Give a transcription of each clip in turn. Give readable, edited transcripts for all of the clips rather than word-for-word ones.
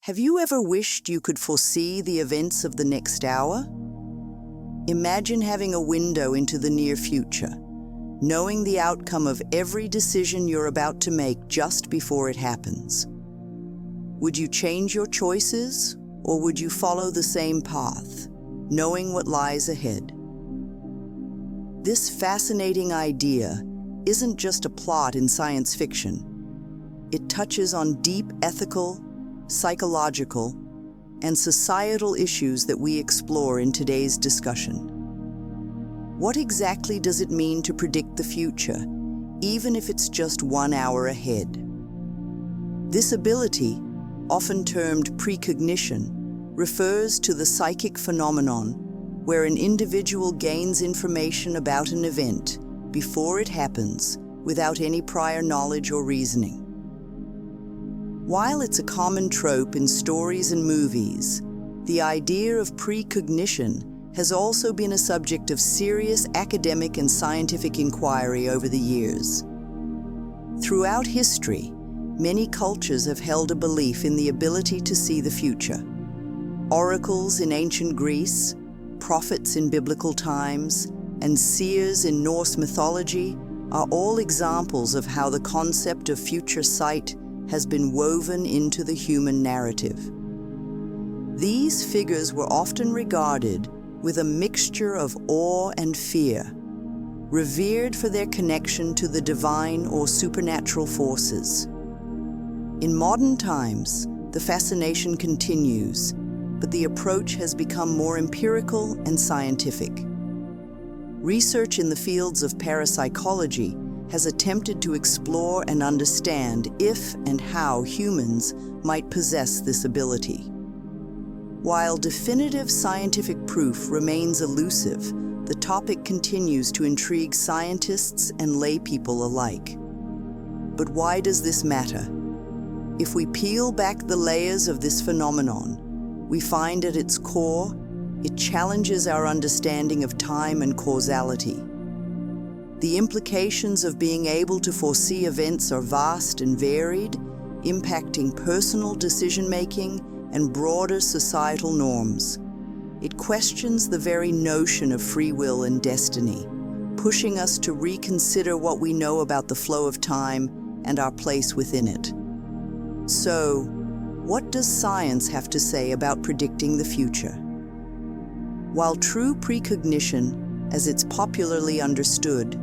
Have you ever wished you could foresee the events of the next hour? Imagine having a window into the near future, knowing the outcome of every decision you're about to make just before it happens. Would you change your choices, or would you follow the same path, knowing what lies ahead? This fascinating idea isn't just a plot in science fiction. It touches on deep ethical, psychological, and societal issues that we explore in today's discussion. What exactly does it mean to predict the future, even if it's just 1 hour ahead? This ability, often termed precognition, refers to the psychic phenomenon where an individual gains information about an event before it happens without any prior knowledge or reasoning. While it's a common trope in stories and movies, the idea of precognition has also been a subject of serious academic and scientific inquiry over the years. Throughout history, many cultures have held a belief in the ability to see the future. Oracles in ancient Greece, prophets in biblical times, and seers in Norse mythology are all examples of how the concept of future sight has been woven into the human narrative. These figures were often regarded with a mixture of awe and fear, revered for their connection to the divine or supernatural forces. In modern times, the fascination continues, but the approach has become more empirical and scientific. Research in the fields of parapsychology has attempted to explore and understand if and how humans might possess this ability. While definitive scientific proof remains elusive, the topic continues to intrigue scientists and lay people alike. But why does this matter? If we peel back the layers of this phenomenon, we find at its core, it challenges our understanding of time and causality. The implications of being able to foresee events are vast and varied, impacting personal decision-making and broader societal norms. It questions the very notion of free will and destiny, pushing us to reconsider what we know about the flow of time and our place within it. So, what does science have to say about predicting the future? While true precognition, as it's popularly understood,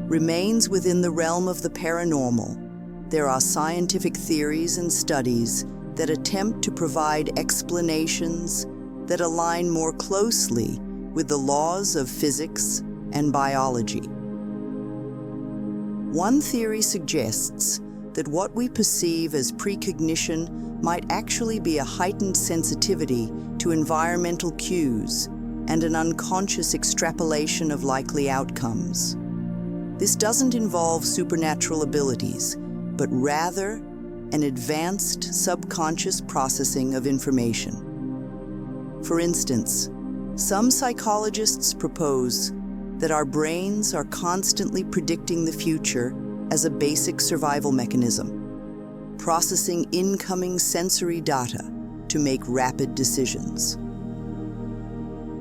remains within the realm of the paranormal, there are scientific theories and studies that attempt to provide explanations that align more closely with the laws of physics and biology. One theory suggests that what we perceive as precognition might actually be a heightened sensitivity to environmental cues and an unconscious extrapolation of likely outcomes. This doesn't involve supernatural abilities, but rather an advanced subconscious processing of information. For instance, some psychologists propose that our brains are constantly predicting the future as a basic survival mechanism, processing incoming sensory data to make rapid decisions.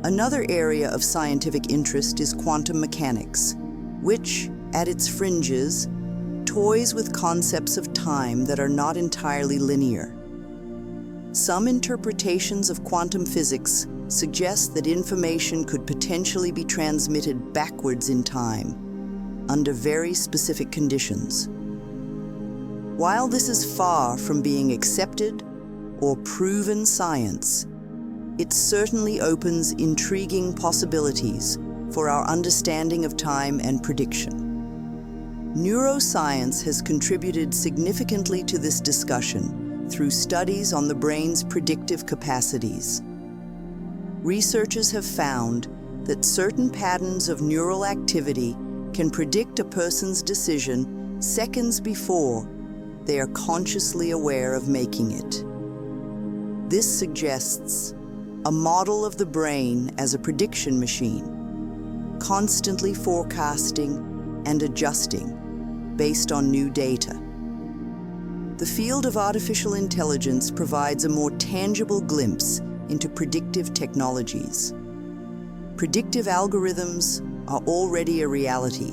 Another area of scientific interest is quantum mechanics, which, at its fringes, toys with concepts of time that are not entirely linear. Some interpretations of quantum physics suggest that information could potentially be transmitted backwards in time, under very specific conditions. While this is far from being accepted or proven science, it certainly opens intriguing possibilities for our understanding of time and prediction. Neuroscience has contributed significantly to this discussion through studies on the brain's predictive capacities. Researchers have found that certain patterns of neural activity can predict a person's decision seconds before they are consciously aware of making it. This suggests a model of the brain as a prediction machine, constantly forecasting and adjusting based on new data. The field of artificial intelligence provides a more tangible glimpse into predictive technologies. Predictive algorithms are already a reality,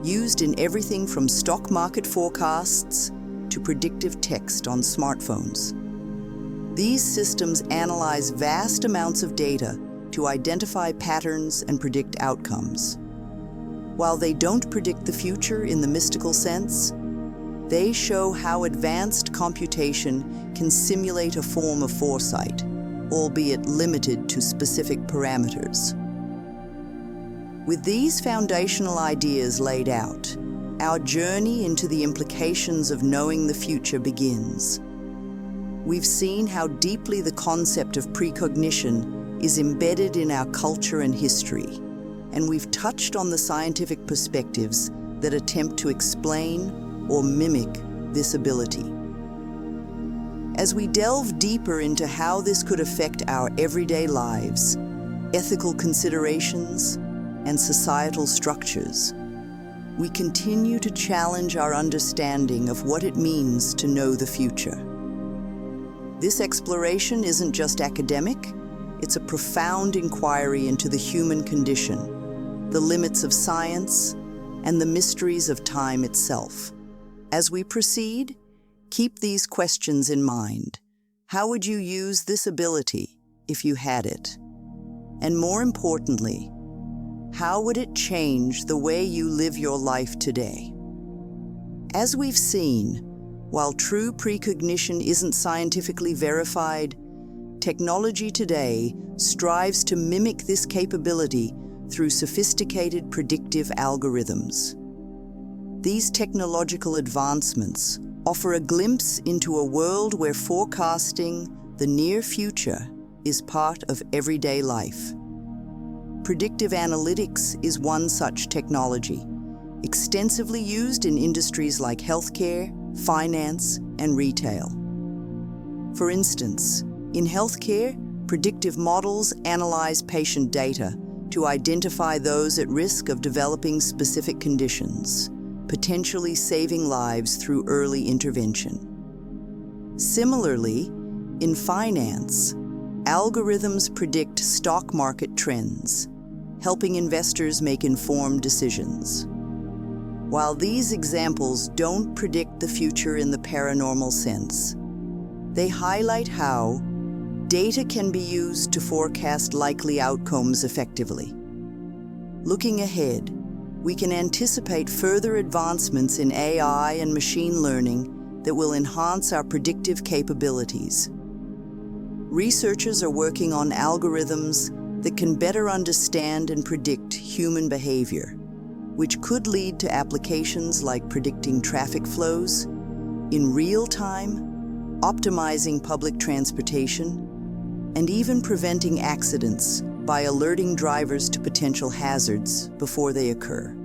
used in everything from stock market forecasts to predictive text on smartphones. These systems analyze vast amounts of data to identify patterns and predict outcomes. While they don't predict the future in the mystical sense, they show how advanced computation can simulate a form of foresight, albeit limited to specific parameters. With these foundational ideas laid out, our journey into the implications of knowing the future begins. We've seen how deeply the concept of precognition is embedded in our culture and history, and we've touched on the scientific perspectives that attempt to explain or mimic this ability. As we delve deeper into how this could affect our everyday lives, ethical considerations, and societal structures, we continue to challenge our understanding of what it means to know the future. This exploration isn't just academic, it's a profound inquiry into the human condition, the limits of science, and the mysteries of time itself. As we proceed, keep these questions in mind. How would you use this ability if you had it? And more importantly, how would it change the way you live your life today? As we've seen, while true precognition isn't scientifically verified, technology today strives to mimic this capability through sophisticated predictive algorithms. These technological advancements offer a glimpse into a world where forecasting the near future is part of everyday life. Predictive analytics is one such technology, extensively used in industries like healthcare, finance, and retail. For instance, in healthcare, predictive models analyze patient data to identify those at risk of developing specific conditions, potentially saving lives through early intervention. Similarly, in finance, algorithms predict stock market trends, helping investors make informed decisions. While these examples don't predict the future in the paranormal sense, they highlight how data can be used to forecast likely outcomes effectively. Looking ahead, we can anticipate further advancements in AI and machine learning that will enhance our predictive capabilities. Researchers are working on algorithms that can better understand and predict human behavior, which could lead to applications like predicting traffic flows in real time, optimizing public transportation, and even preventing accidents by alerting drivers to potential hazards before they occur.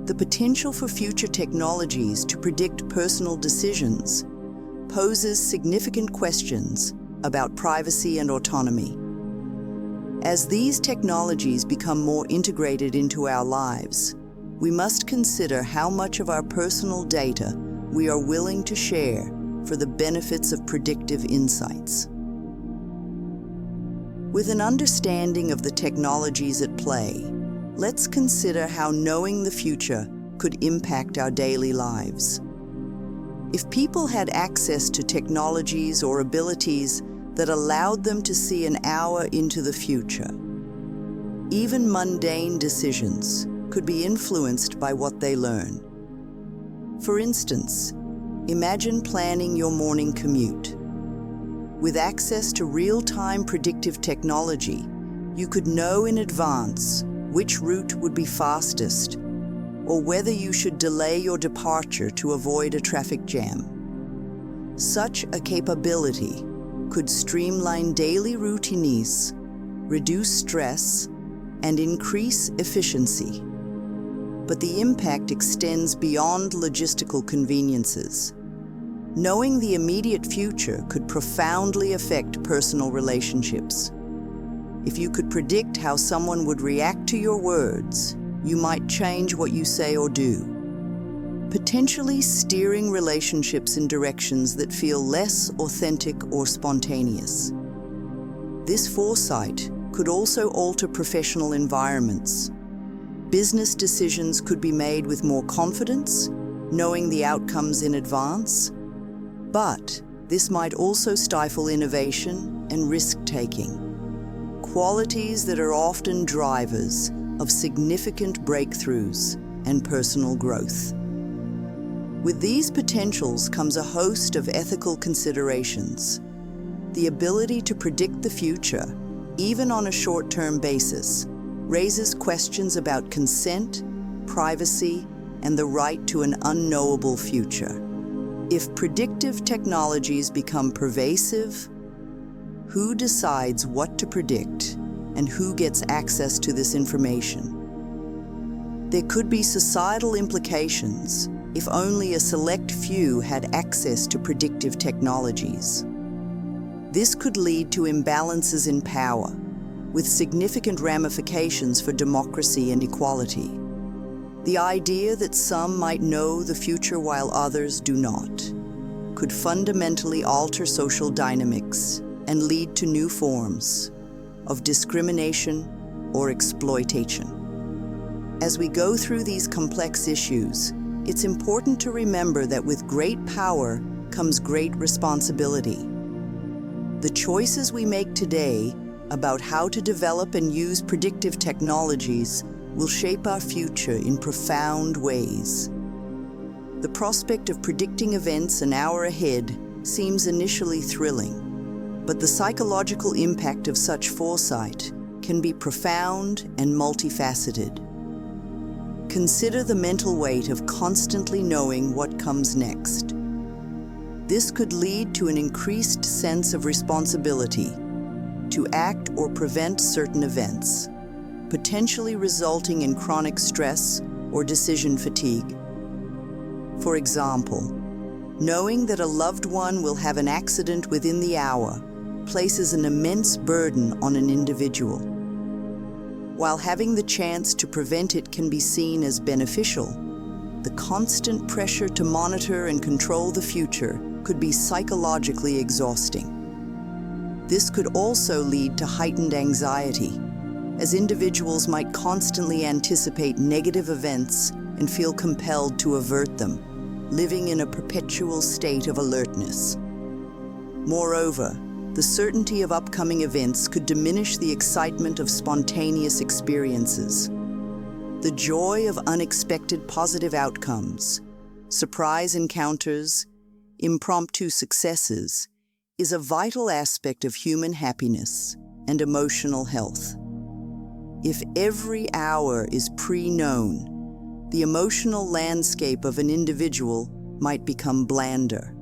The potential for future technologies to predict personal decisions poses significant questions about privacy and autonomy. As these technologies become more integrated into our lives, we must consider how much of our personal data we are willing to share for the benefits of predictive insights. With an understanding of the technologies at play, let's consider how knowing the future could impact our daily lives. If people had access to technologies or abilities that allowed them to see an hour into the future, even mundane decisions could be influenced by what they learn. For instance, imagine planning your morning commute. With access to real-time predictive technology, you could know in advance which route would be fastest or whether you should delay your departure to avoid a traffic jam. Such a capability could streamline daily routines, reduce stress, and increase efficiency. But the impact extends beyond logistical conveniences. Knowing the immediate future could profoundly affect personal relationships. If you could predict how someone would react to your words, you might change what you say or do. potentially steering relationships in directions that feel less authentic or spontaneous. This foresight could also alter professional environments. Business decisions could be made with more confidence, knowing the outcomes in advance, but this might also stifle innovation and risk-taking, qualities that are often drivers of significant breakthroughs and personal growth. With these potentials comes a host of ethical considerations. The ability to predict the future, even on a short-term basis, raises questions about consent, privacy, and the right to an unknowable future. If predictive technologies become pervasive, who decides what to predict and who gets access to this information? There could be societal implications if only a select few had access to predictive technologies. This could lead to imbalances in power, with significant ramifications for democracy and equality. The idea that some might know the future while others do not could fundamentally alter social dynamics and lead to new forms of discrimination or exploitation. As we go through these complex issues, it's important to remember that with great power comes great responsibility. The choices we make today about how to develop and use predictive technologies will shape our future in profound ways. The prospect of predicting events an hour ahead seems initially thrilling, but the psychological impact of such foresight can be profound and multifaceted. Consider the mental weight of constantly knowing what comes next. This could lead to an increased sense of responsibility to act or prevent certain events, potentially resulting in chronic stress or decision fatigue. For example, knowing that a loved one will have an accident within the hour places an immense burden on an individual. While having the chance to prevent it can be seen as beneficial, the constant pressure to monitor and control the future could be psychologically exhausting. This could also lead to heightened anxiety, as individuals might constantly anticipate negative events and feel compelled to avert them, living in a perpetual state of alertness. Moreover, the certainty of upcoming events could diminish the excitement of spontaneous experiences. The joy of unexpected positive outcomes, surprise encounters, impromptu successes, is a vital aspect of human happiness and emotional health. If every hour is pre-known, the emotional landscape of an individual might become blander,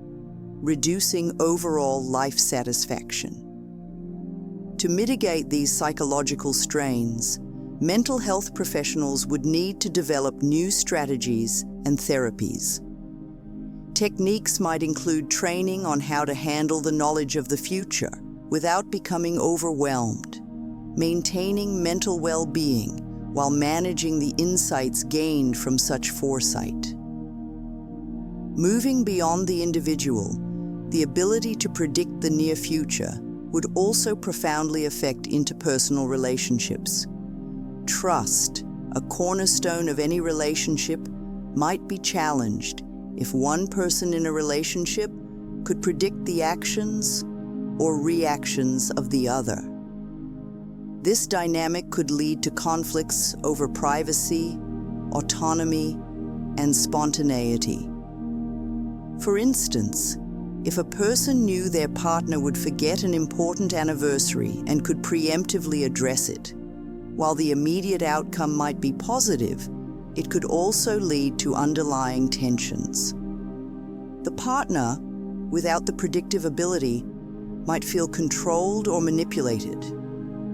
reducing overall life satisfaction. To mitigate these psychological strains, mental health professionals would need to develop new strategies and therapies. Techniques might include training on how to handle the knowledge of the future without becoming overwhelmed, maintaining mental well-being while managing the insights gained from such foresight. Moving beyond the individual, the ability to predict the near future would also profoundly affect interpersonal relationships. Trust, a cornerstone of any relationship, might be challenged if one person in a relationship could predict the actions or reactions of the other. This dynamic could lead to conflicts over privacy, autonomy, and spontaneity. For instance, if a person knew their partner would forget an important anniversary and could preemptively address it, while the immediate outcome might be positive, it could also lead to underlying tensions. The partner, without the predictive ability, might feel controlled or manipulated,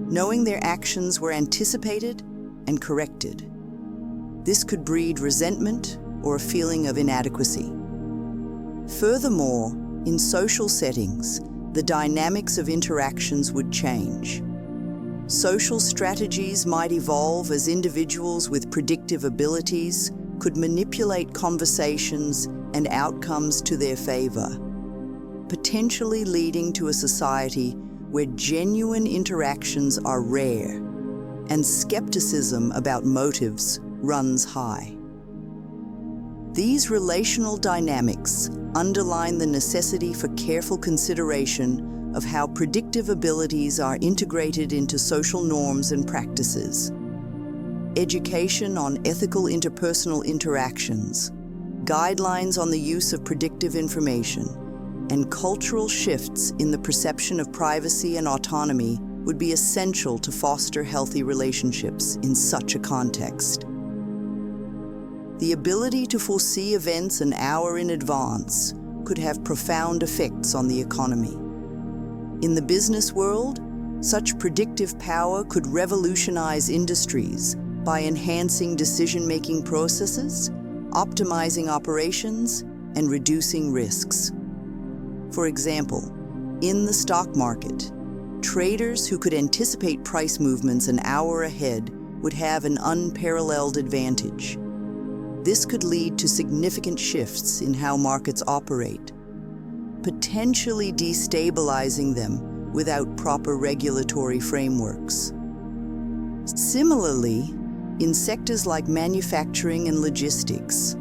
knowing their actions were anticipated and corrected. This could breed resentment or a feeling of inadequacy. Furthermore, in social settings, the dynamics of interactions would change. Social strategies might evolve as individuals with predictive abilities could manipulate conversations and outcomes to their favor, potentially leading to a society where genuine interactions are rare and skepticism about motives runs high. These relational dynamics underline the necessity for careful consideration of how predictive abilities are integrated into social norms and practices. Education on ethical interpersonal interactions, guidelines on the use of predictive information, and cultural shifts in the perception of privacy and autonomy would be essential to foster healthy relationships in such a context. The ability to foresee events an hour in advance could have profound effects on the economy. In the business world, such predictive power could revolutionize industries by enhancing decision-making processes, optimizing operations, and reducing risks. For example, in the stock market, traders who could anticipate price movements an hour ahead would have an unparalleled advantage. This could lead to significant shifts in how markets operate, potentially destabilizing them without proper regulatory frameworks. Similarly, in sectors like manufacturing and logistics,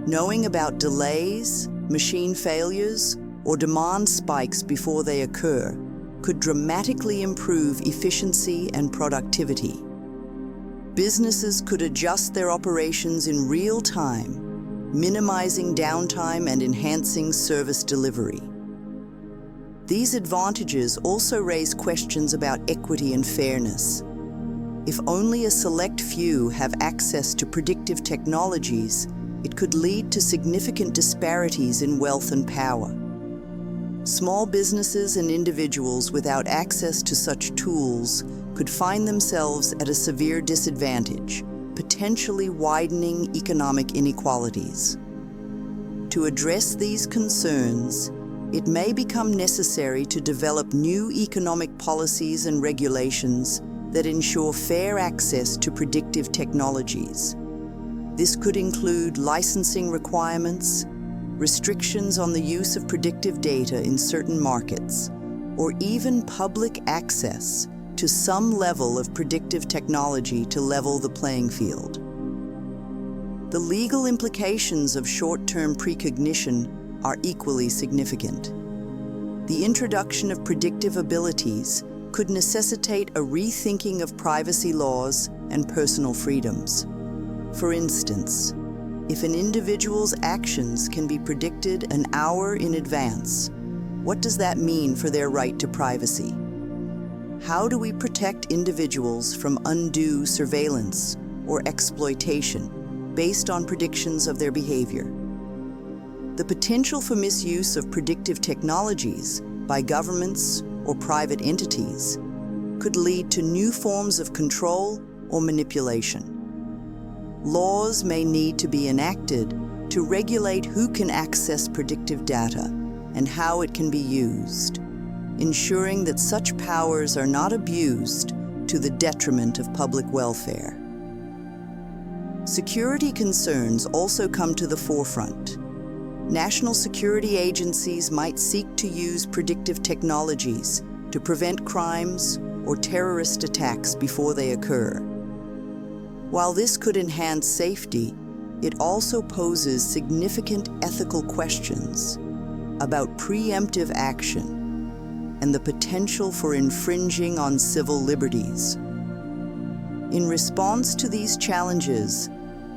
knowing about delays, machine failures, or demand spikes before they occur could dramatically improve efficiency and productivity. Businesses could adjust their operations in real time, minimizing downtime and enhancing service delivery. These advantages also raise questions about equity and fairness. If only a select few have access to predictive technologies, it could lead to significant disparities in wealth and power. Small businesses and individuals without access to such tools could find themselves at a severe disadvantage, potentially widening economic inequalities. To address these concerns, it may become necessary to develop new economic policies and regulations that ensure fair access to predictive technologies. This could include licensing requirements, restrictions on the use of predictive data in certain markets, or even public access to some level of predictive technology to level the playing field. The legal implications of short-term precognition are equally significant. The introduction of predictive abilities could necessitate a rethinking of privacy laws and personal freedoms. For instance, if an individual's actions can be predicted an hour in advance, what does that mean for their right to privacy? How do we protect individuals from undue surveillance or exploitation based on predictions of their behavior? The potential for misuse of predictive technologies by governments or private entities could lead to new forms of control or manipulation. Laws may need to be enacted to regulate who can access predictive data and how it can be used, ensuring that such powers are not abused to the detriment of public welfare. Security concerns also come to the forefront. National security agencies might seek to use predictive technologies to prevent crimes or terrorist attacks before they occur. While this could enhance safety, it also poses significant ethical questions about preemptive action and the potential for infringing on civil liberties. In response to these challenges,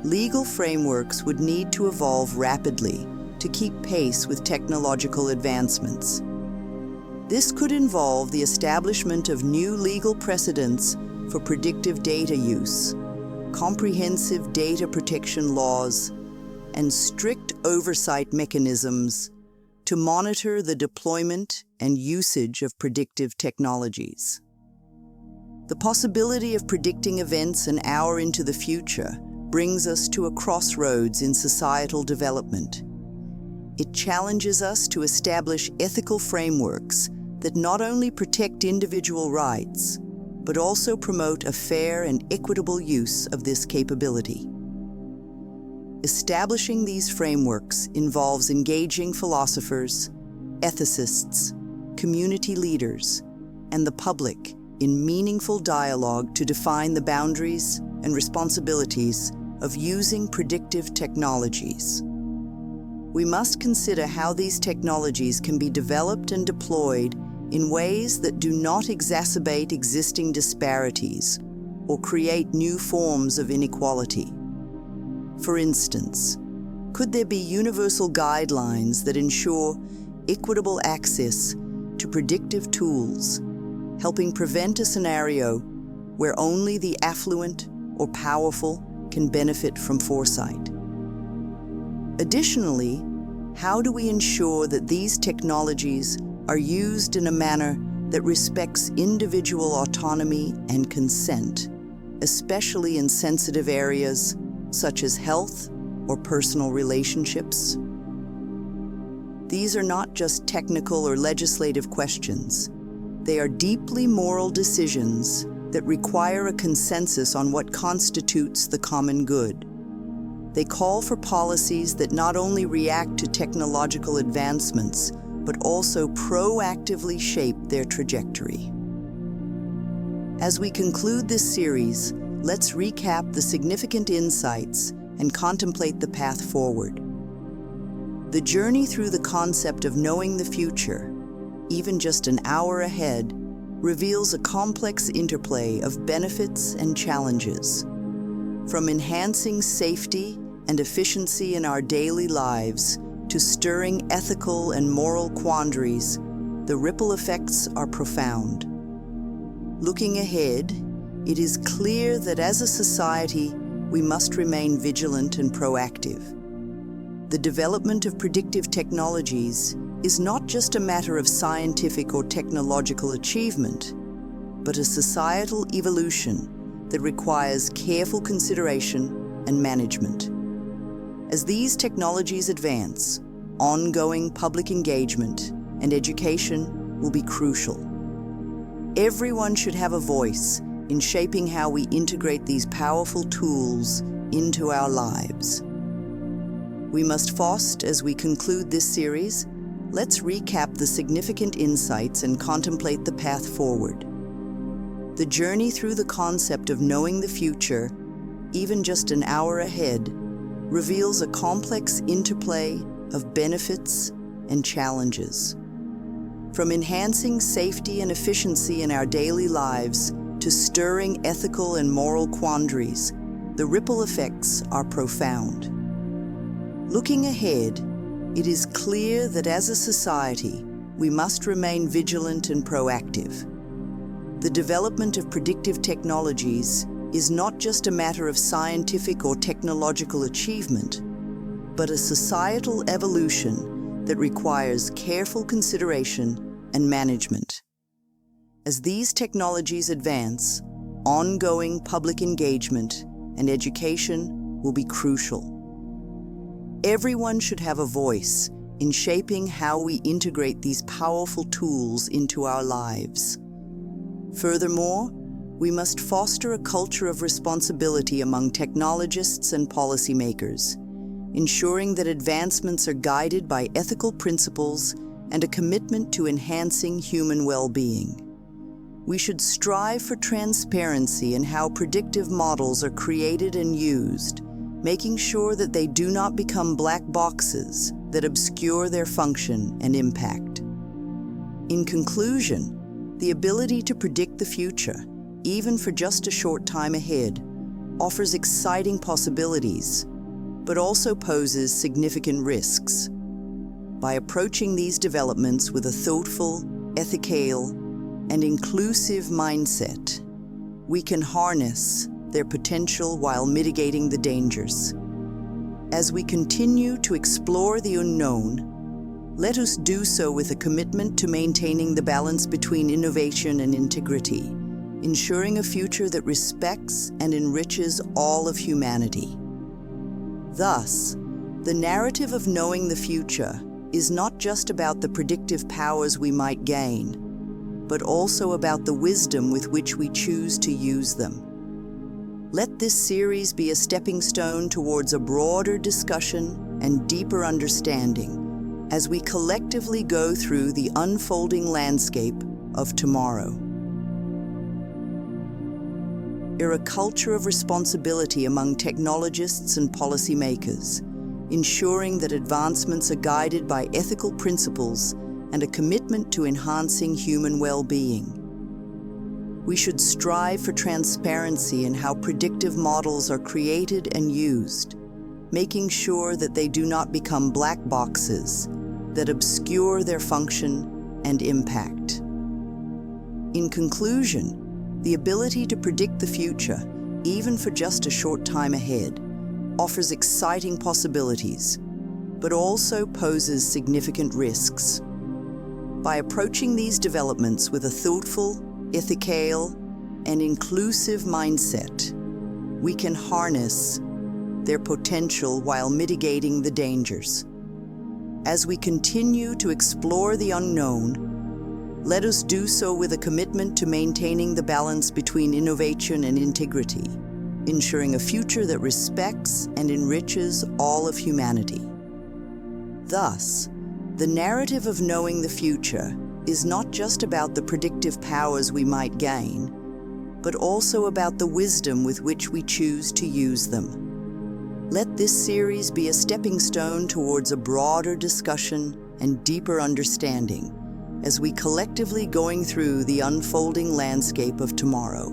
legal frameworks would need to evolve rapidly to keep pace with technological advancements. This could involve the establishment of new legal precedents for predictive data use, comprehensive data protection laws, and strict oversight mechanisms to monitor the deployment and usage of predictive technologies. The possibility of predicting events an hour into the future brings us to a crossroads in societal development. It challenges us to establish ethical frameworks that not only protect individual rights, but also promote a fair and equitable use of this capability. Establishing these frameworks involves engaging philosophers, ethicists, community leaders, and the public in meaningful dialogue to define the boundaries and responsibilities of using predictive technologies. We must consider how these technologies can be developed and deployed in ways that do not exacerbate existing disparities or create new forms of inequality. For instance, could there be universal guidelines that ensure equitable access to predictive tools, helping prevent a scenario where only the affluent or powerful can benefit from foresight? Additionally, how do we ensure that these technologies are used in a manner that respects individual autonomy and consent, especially in sensitive areas such as health or personal relationships? These are not just technical or legislative questions. They are deeply moral decisions that require a consensus on what constitutes the common good. They call for policies that not only react to technological advancements, but also proactively shape their trajectory. As we conclude this series, let's recap the significant insights and contemplate the path forward. The journey through the concept of knowing the future, even just an hour ahead, reveals a complex interplay of benefits and challenges. From enhancing safety and efficiency in our daily lives to stirring ethical and moral quandaries, the ripple effects are profound. Looking ahead, it is clear that as a society, we must remain vigilant and proactive. The development of predictive technologies is not just a matter of scientific or technological achievement, but a societal evolution that requires careful consideration and management. As these technologies advance, ongoing public engagement and education will be crucial. Everyone should have a voice in shaping how we integrate these powerful tools into our lives. We must foster, as we conclude this series, let's recap the significant insights and contemplate the path forward. The journey through the concept of knowing the future, even just an hour ahead, reveals a complex interplay of benefits and challenges. From enhancing safety and efficiency in our daily lives to stirring ethical and moral quandaries, the ripple effects are profound. Looking ahead, it is clear that as a society, we must remain vigilant and proactive. The development of predictive technologies is not just a matter of scientific or technological achievement, but a societal evolution that requires careful consideration and management. As these technologies advance, ongoing public engagement and education will be crucial. Everyone should have a voice in shaping how we integrate these powerful tools into our lives. Furthermore, we must foster a culture of responsibility among technologists and policymakers, ensuring that advancements are guided by ethical principles and a commitment to enhancing human well-being. We should strive for transparency in how predictive models are created and used, making sure that they do not become black boxes that obscure their function and impact. In conclusion, the ability to predict the future, even for just a short time ahead, offers exciting possibilities, but also poses significant risks. By approaching these developments with a thoughtful, ethical, and inclusive mindset, we can harness their potential while mitigating the dangers. As we continue to explore the unknown, let us do so with a commitment to maintaining the balance between innovation and integrity, ensuring a future that respects and enriches all of humanity. Thus, the narrative of knowing the future is not just about the predictive powers we might gain, but also about the wisdom with which we choose to use them. Let this series be a stepping stone towards a broader discussion and deeper understanding as we collectively go through the unfolding landscape of tomorrow. There is a culture of responsibility among technologists and policymakers, ensuring that advancements are guided by ethical principles and a commitment to enhancing human well-being. We should strive for transparency in how predictive models are created and used, making sure that they do not become black boxes that obscure their function and impact. In conclusion, the ability to predict the future, even for just a short time ahead, offers exciting possibilities, but also poses significant risks. By approaching these developments with a thoughtful, ethical, and inclusive mindset, we can harness their potential while mitigating the dangers. As we continue to explore the unknown, let us do so with a commitment to maintaining the balance between innovation and integrity, ensuring a future that respects and enriches all of humanity. Thus, the narrative of knowing the future is not just about the predictive powers we might gain, but also about the wisdom with which we choose to use them. Let this series be a stepping stone towards a broader discussion and deeper understanding as we collectively going through the unfolding landscape of tomorrow.